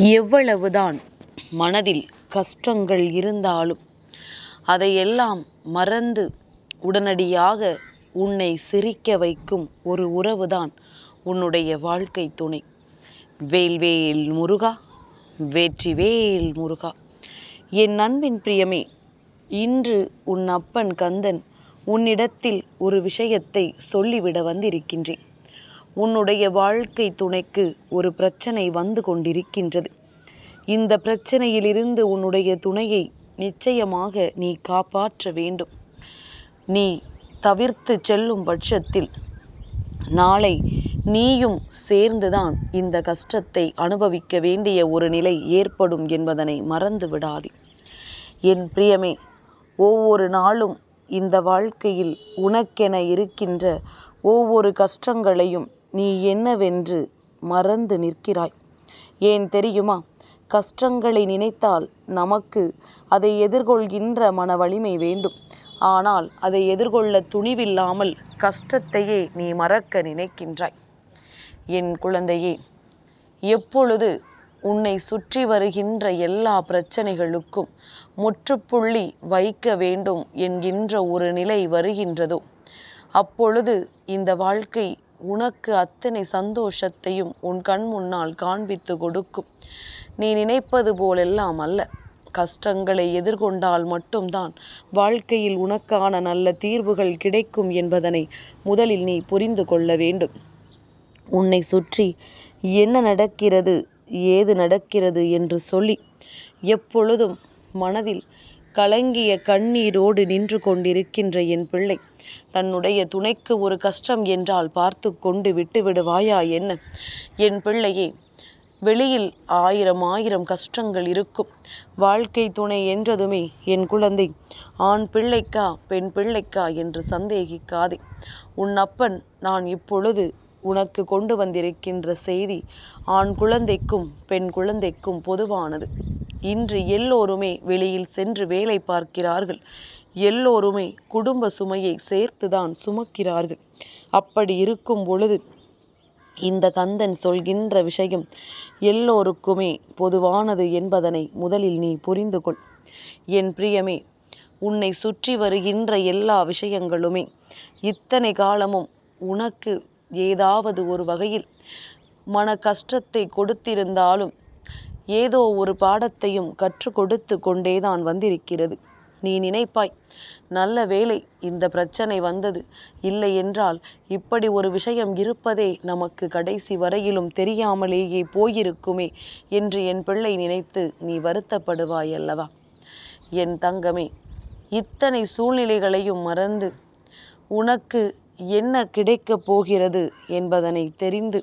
எவ்வளவுதான் மனதில் கஷ்டங்கள் இருந்தாலும் அதையெல்லாம் மறந்து உடனடியாக உன்னை சிரிக்க வைக்கும் ஒரு உறவுதான் உன்னுடைய வாழ்க்கை துணை. வேல்வேல் முருகா, வெற்றிவேல் முருகா. என் அன்பின் பிரியமே, இன்று உன் அப்பன் கந்தன் உன்னிடத்தில் ஒரு விஷயத்தை சொல்லிவிட வந்திருக்கின்றேன். உன்னுடைய வாழ்க்கை துணைக்கு ஒரு பிரச்சனை வந்து கொண்டிருக்கின்றது. இந்த பிரச்சனையிலிருந்து உன்னுடைய துணையை நிச்சயமாக நீ காப்பாற்ற வேண்டும். நீ தவிர்த்து செல்லும் பட்சத்தில் நாளை நீயும் சேர்ந்துதான் இந்த கஷ்டத்தை அனுபவிக்க வேண்டிய ஒரு நிலை ஏற்படும் என்பதனை மறந்து விடாதே. என் பிரியமே, ஒவ்வொரு நாளும் இந்த வாழ்க்கையில் உனக்கென இருக்கின்ற ஒவ்வொரு கஷ்டங்களையும் நீ என்னவென்று மறந்து நிற்கிறாய். ஏன் தெரியுமா? கஷ்டங்களை நினைத்தால் நமக்கு அதை எதிர்கொள்கின்ற மன வலிமை வேண்டும். ஆனால் அதை எதிர்கொள்ள துணிவில்லாமல் கஷ்டத்தையே நீ மறக்க நினைக்கின்றாய். என் குழந்தையே, எப்பொழுது உன்னை சுற்றி வருகின்ற எல்லா பிரச்சனைகளுக்கும் முற்றுப்புள்ளி வைக்க வேண்டும் என்கின்ற ஒரு நிலை வருகின்றதோ, அப்பொழுது இந்த வாழ்க்கை உனக்கு அத்தனை சந்தோஷத்தையும் உன் கண் முன்னால் காண்பித்து கொடுக்கும். நீ நினைப்பது போலெல்லாம் அல்ல. கஷ்டங்களை எதிர்கொண்டால் மட்டும்தான் வாழ்க்கையில் உனக்கான நல்ல தீர்வுகள் கிடைக்கும் என்பதனை முதலில் நீ புரிந்து கொள்ள வேண்டும். உன்னை சுற்றி என்ன நடக்கிறது, ஏது நடக்கிறது என்று சொல்லி எப்பொழுதும் மனதில் கலங்கிய கண்ணீரோடு நின்று கொண்டிருக்கின்ற என் பிள்ளை, தன்னுடைய துணைக்கு ஒரு கஷ்டம் என்றால் பார்த்து கொண்டு விட்டு விடுவாயா என்ன? என் பிள்ளையே, வெளியில் ஆயிரம் கஷ்டங்கள் இருக்கும். வாழ்க்கை துணை என்றதுமே என் குழந்தை ஆண் பிள்ளைக்கா பெண் பிள்ளைக்கா என்று சந்தேகிக்காதே. உன் அப்பன் நான் இப்பொழுது உனக்கு கொண்டு வந்திருக்கின்ற செய்தி ஆண் குழந்தைக்கும் பெண் குழந்தைக்கும் பொதுவானது. இன்று எல்லோருமே வெளியில் சென்று வேலை பார்க்கிறார்கள். எல்லோருமே குடும்ப சுமையை சேர்த்துதான் சுமக்கிறார்கள். அப்படி இருக்கும் பொழுது இந்த கந்தன் சொல்கின்ற விஷயம் எல்லோருக்குமே பொதுவானது என்பதனை முதலில் நீ புரிந்து கொள். என் பிரியமே, உன்னை சுற்றி வருகின்ற எல்லா விஷயங்களுமே இத்தனை காலமும் உனக்கு ஏதாவது ஒரு வகையில் மன கஷ்டத்தை கொடுத்திருந்தாலும் ஏதோ ஒரு பாடத்தையும் கற்றுக் கொடுத்து கொண்டேதான் வந்திருக்கிறது. நீ நினைப்பாய், நல்ல வேளை இந்த பிரச்சனை வந்தது, இல்லை என்றால் இப்படி ஒரு விஷயம் இருப்பதே நமக்கு கடைசி வரையிலும் தெரியாமலேயே போயிருக்குமே என்று என் பிள்ளை நினைத்து நீ வருத்தப்படுவாய் அல்லவா? என் தங்கமே, இத்தனை சூழ்நிலைகளையும் மறந்து உனக்கு என்ன கிடைக்கப் போகிறது என்பதனை தெரிந்து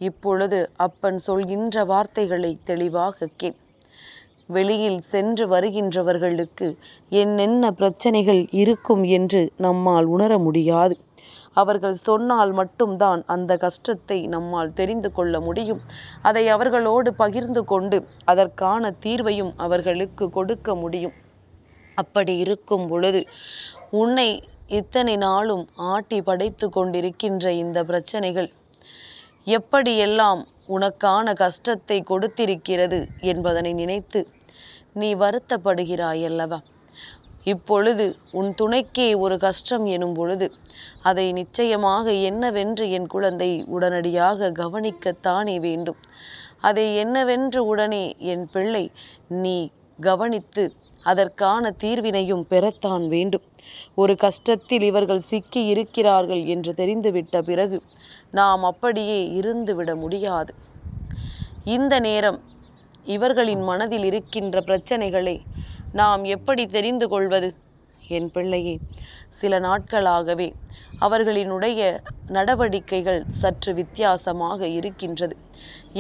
இப்பொழுது அப்பன் சொல்கின்ற வார்த்தைகளை தெளிவாக கேள். வெளியில் சென்று வருகின்றவர்களுக்கு என்னென்ன பிரச்சனைகள் இருக்கும் என்று நம்மால் உணர முடியாது. அவர்கள் சொன்னால் மட்டும்தான் அந்த கஷ்டத்தை நம்மால் தெரிந்து கொள்ள முடியும். அதை அவர்களோடு பகிர்ந்து கொண்டு அதற்கான தீர்வையும் அவர்களுக்கு கொடுக்க முடியும். அப்படி இருக்கும் பொழுது உன்னை இத்தனை நாளும் ஆட்டி படைத்து கொண்டிருக்கின்ற இந்த பிரச்சனைகள் எப்படியெல்லாம் உனக்கான கஷ்டத்தை கொடுத்திருக்கிறது என்பதனை நினைத்து நீ வருத்தப்படுகிறாய் அல்லவா? இப்பொழுது உன் துணைக்கே ஒரு கஷ்டம் எனும் பொழுது அதை நிச்சயமாக என்னவென்று என் குழந்தை உடனடியாக கவனிக்கத்தானே வேண்டும். அதை என்னவென்று உடனே என் பிள்ளை நீ கவனித்து அதற்கான தீர்வினையும் பெறத்தான் வேண்டும். ஒரு கஷ்டத்தில் இவர்கள் சிக்கி இருக்கிறார்கள் என்று தெரிந்துவிட்ட பிறகு நாம் அப்படியே இருந்துவிட முடியாது. இந்த நேரம் இவர்களின் மனதில் இருக்கின்ற பிரச்சனைகளை நாம் எப்படி தெரிந்து கொள்வது? என் பிள்ளையே, சில நாட்களாகவே அவர்களினுடைய நடவடிக்கைகள் சற்று வித்தியாசமாக இருக்கின்றது.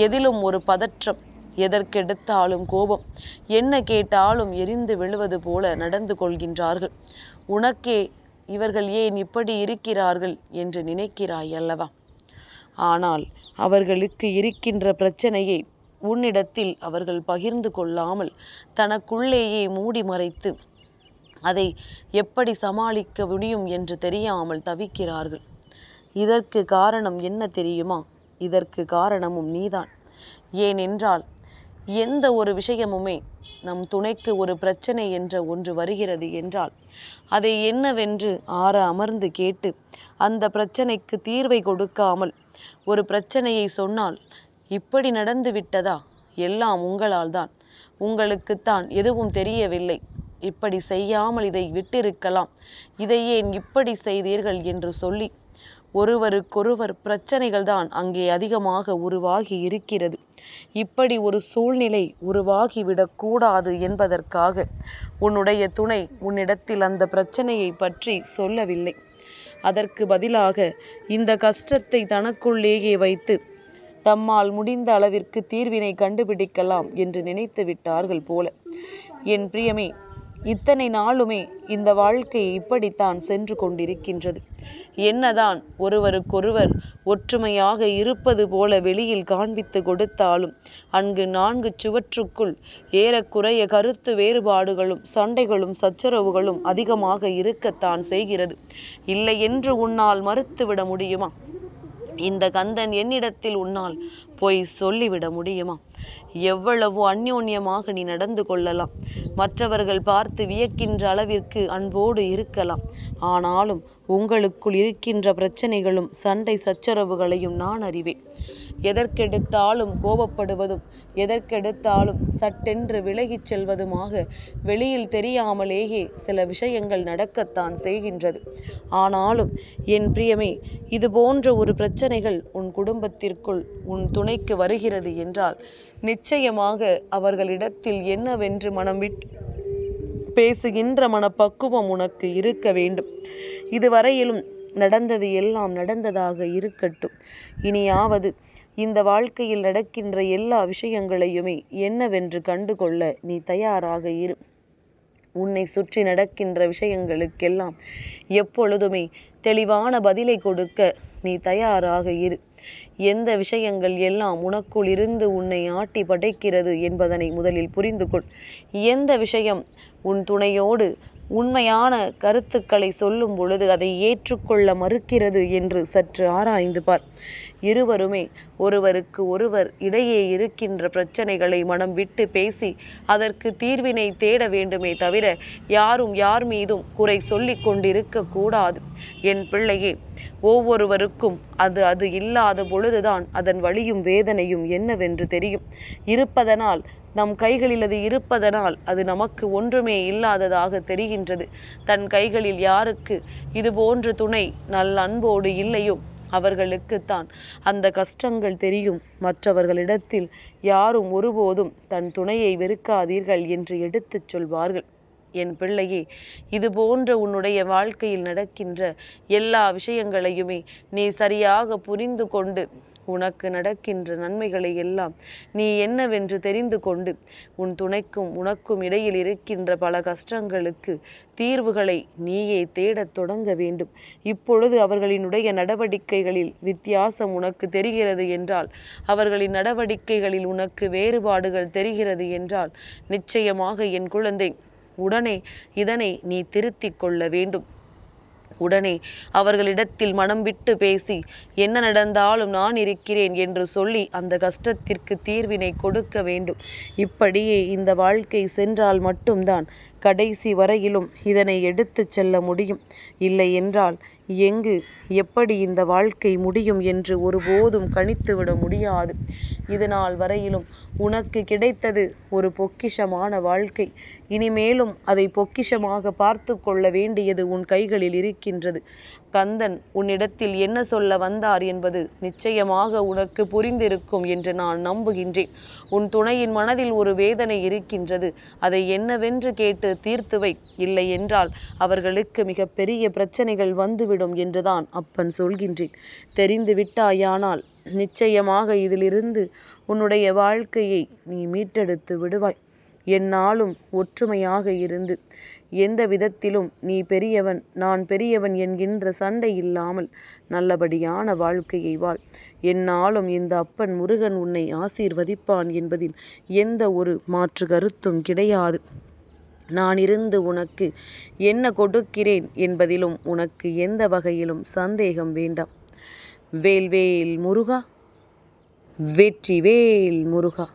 எதிலும் ஒரு பதற்றம், எதற்கெடுத்தாலும் கோபம், என்ன கேட்டாலும் எரிந்து விழுவது போல நடந்து கொள்கின்றார்கள். உனக்கே இவர்கள் ஏன் இப்படி இருக்கிறார்கள் என்று நினைக்கிறாய் அல்லவா? ஆனால் அவர்களுக்கு இருக்கின்ற பிரச்சனையை உன்னிடத்தில் அவர்கள் பகிர்ந்து கொள்ளாமல் தனக்குள்ளேயே மூடி மறைத்து அதை எப்படி சமாளிக்க முடியும் என்று தெரியாமல் தவிக்கிறார்கள். இதற்கு காரணம் என்ன தெரியுமா? இதற்கு காரணமும் நீதான். ஏனென்றால் எந்த ஒரு விஷயமுமே நம் துணைக்கு ஒரு பிரச்சனை என்ற ஒன்று வருகிறது என்றால் அதை என்னவென்று ஆற அமர்ந்து கேட்டு அந்த பிரச்சனைக்கு தீர்வை கொடுக்காமல் ஒரு பிரச்சனையை சொன்னால் இப்படி நடந்து விட்டதா, எல்லாம் உங்களால் தான், உங்களுக்குத்தான் எதுவும் தெரியவில்லை, இப்படி செய்யாமல் இதை விட்டிருக்கலாம், இதை ஏன் இப்படி செய்தீர்கள் என்று சொல்லி ஒருவருக்கொருவர் பிரச்சனைகள் தான் அங்கே அதிகமாக உருவாகி இருக்கிறது. இப்படி ஒரு சூழ்நிலை உருவாகிவிடக்கூடாது என்பதற்காக உன்னுடைய துணை உன்னிடத்தில் அந்த பிரச்சனையை பற்றி சொல்லவில்லை. அதற்கு பதிலாக இந்த கஷ்டத்தை தனக்குள்ளேயே வைத்து தம்மால் முடிந்த அளவிற்கு தீர்வினை கண்டுபிடிக்கலாம் என்று நினைத்து விட்டார்கள் போல. என் பிரியமே, இத்தனை நாளுமே இந்த வாழ்க்கை இப்படித்தான் சென்று கொண்டிருக்கின்றது. என்னதான் ஒருவருக்கொருவர் ஒற்றுமையாக இருப்பது போல வெளியில் காண்பித்து கொடுத்தாலும் அங்கு 4 சுவற்றுக்குள் ஏறக்குறைய கருத்து வேறுபாடுகளும் சண்டைகளும் சச்சரவுகளும் அதிகமாக இருக்கத்தான் செய்கிறது. இல்லை என்று உன்னால் மறுத்துவிட முடியுமா? இந்த கந்தன் என்னிடத்தில் உன்னால் போய் சொல்லிவிட முடியுமா? எவ்வளவு அந்யோன்யமாக நீ நடந்து கொள்ளலாம், மற்றவர்கள் பார்த்து வியக்கின்ற அளவிற்கு அன்போடு இருக்கலாம். ஆனாலும் உங்களுக்குள் இருக்கின்ற பிரச்சனைகளும் சண்டை சச்சரவுகளையும் நான் அறிவேன். எதற்கெடுத்தாலும் கோபப்படுவதும் எதற்கெடுத்தாலும் சட்டென்று விலகிச் செல்வதுமாக வெளியில் தெரியாமலேயே சில விஷயங்கள் நடக்கத்தான் செய்கின்றது. ஆனாலும் என் பிரியமே, இது போன்ற ஒரு பிரச்சனைகள் உன் குடும்பத்திற்குள் உன் துணைக்கு வருகிறது என்றால் நிச்சயமாக அவர்களிடத்தில் என்னவென்று மனம் விட்டு பேசுகின்ற மனப்பக்குவம் உனக்கு இருக்க வேண்டும். இதுவரையிலும் நடந்தது எல்லாம் நடந்ததாக இருக்கட்டும். இனியாவது இந்த வாழ்க்கையில் நடக்கின்ற எல்லா விஷயங்களையுமே என்னவென்று கண்டுகொள்ள நீ தயாராக இரு. உன்னை சுற்றி நடக்கின்ற விஷயங்களுக்கெல்லாம் எப்பொழுதுமே தெளிவான பதிலை கொடுக்க நீ தயாராக இரு. எந்த விஷயங்கள் எல்லாம் உனக்குள் இருந்து உன்னை ஆட்டி படைக்கிறது என்பதனை முதலில் புரிந்து கொள். எந்த விஷயம் உன் துணையோடு உண்மையான கருத்துக்களை சொல்லும் பொழுது அதை ஏற்றுக்கொள்ள மறுக்கிறது என்று சற்று ஆராய்ந்து பார். இருவருமே ஒருவருக்கு ஒருவர் இடையே இருக்கின்ற பிரச்சனைகளை மனம் விட்டு பேசி அதற்கு தீர்வினை தேட வேண்டுமே தவிர யாரும் யார் மீதும் குறை சொல்லி கொண்டிருக்க கூடாது. என் பிள்ளையே, ஒவ்வொருவருக்கும் அது இல்லாத பொழுதுதான் அதன் வலியும் வேதனையும் என்னவென்று தெரியும். இருப்பதனால் நம் கைகளில் அது இருப்பதனால் அது நமக்கு ஒன்றுமே இல்லாததாக தெரிகின்றது. தன் கைகளில் யாருக்கு இது போன்ற துணை நல்ல அன்போடு இல்லையோ அவர்களுக்குத்தான் அந்த கஷ்டங்கள் தெரியும். மற்றவர்களிடத்தில் யாரும் ஒருபோதும் தன் துணையை வெறுக்காதீர்கள் என்று எடுத்துச் சொல்வார்கள். என் பிள்ளையே, இது போன்ற உன்னுடைய வாழ்க்கையில் நடக்கின்ற எல்லா விஷயங்களையுமே நீ சரியாக புரிந்து கொண்டு உனக்கு நடக்கின்ற நன்மைகளை எல்லாம் நீ என்னவென்று தெரிந்து கொண்டு உன் துணைக்கும் உனக்கும் இடையில் இருக்கின்ற பல கஷ்டங்களுக்கு தீர்வுகளை நீயே தேடத் தொடங்க வேண்டும். இப்பொழுது அவர்களினுடைய நடவடிக்கைகளில் வித்தியாசம் உனக்கு தெரிகிறது என்றால், அவர்களின் நடவடிக்கைகளில் உனக்கு வேறுபாடுகள் தெரிகிறது என்றால், நிச்சயமாக என் குழந்தை உடனே இதனை நீ திருத்திக் கொள்ள வேண்டும். உடனே அவர்களிடத்தில் மனம் விட்டு பேசி என்ன நடந்தாலும் நான் இருக்கிறேன் என்று சொல்லி அந்த கஷ்டத்திற்கு தீர்வினை கொடுக்க வேண்டும். இப்படியே இந்த வாழ்க்கை சென்றால் மட்டும்தான் கடைசி வரையிலும் இதனை எடுத்து செல்ல முடியும். இல்லை என்றால் எங்கு எப்படி இந்த வாழ்க்கை முடியும் என்று ஒருபோதும் கணித்துவிட முடியாது. இதுநாள் வரையிலும் உனக்கு கிடைத்தது ஒரு பொக்கிஷமான வாழ்க்கை. இனிமேலும் அதை பொக்கிஷமாக பார்த்து கொள்ள வேண்டியது உன் கைகளில் இருக்கின்றது. கந்தன் உன்னிடத்தில் என்ன சொல்ல வந்தார் என்பது நிச்சயமாக உனக்கு புரிந்திருக்கும் என்று நான் நம்புகின்றேன். உன் துணையின் மனதில் ஒரு வேதனை இருக்கின்றது. அதை என்னவென்று கேட்டு தீர்த்துவை. இல்லை என்றால் அவர்களுக்கு மிகப்பெரிய பிரச்சனைகள் வந்துவிடும் என்றுதான் அப்பன் சொல்கின்றேன். தெரிந்து விட்டாயானால் நிச்சயமாக இதிலிருந்து உன்னுடைய வாழ்க்கையை நீ மீட்டெடுத்து விடுவாய். எந்நாளும் ஒற்றுமையாக இருந்து எந்த விதத்திலும் நீ பெரியவன் நான் பெரியவன் என்கின்ற சண்டை இல்லாமல் நல்லபடியான வாழ்க்கையை வாழ். எந்நாளும் இந்த அப்பன் முருகன் உன்னை ஆசீர்வதிப்பான் என்பதில் எந்த ஒரு மாற்று கருத்தும் கிடையாது. நான் இருந்து உனக்கு என்ன கொடுக்கிறேன் என்பதிலும் உனக்கு எந்த வகையிலும் சந்தேகம் வேண்டாம். வேல்வேல் முருகா, வெற்றிவேல் முருகா.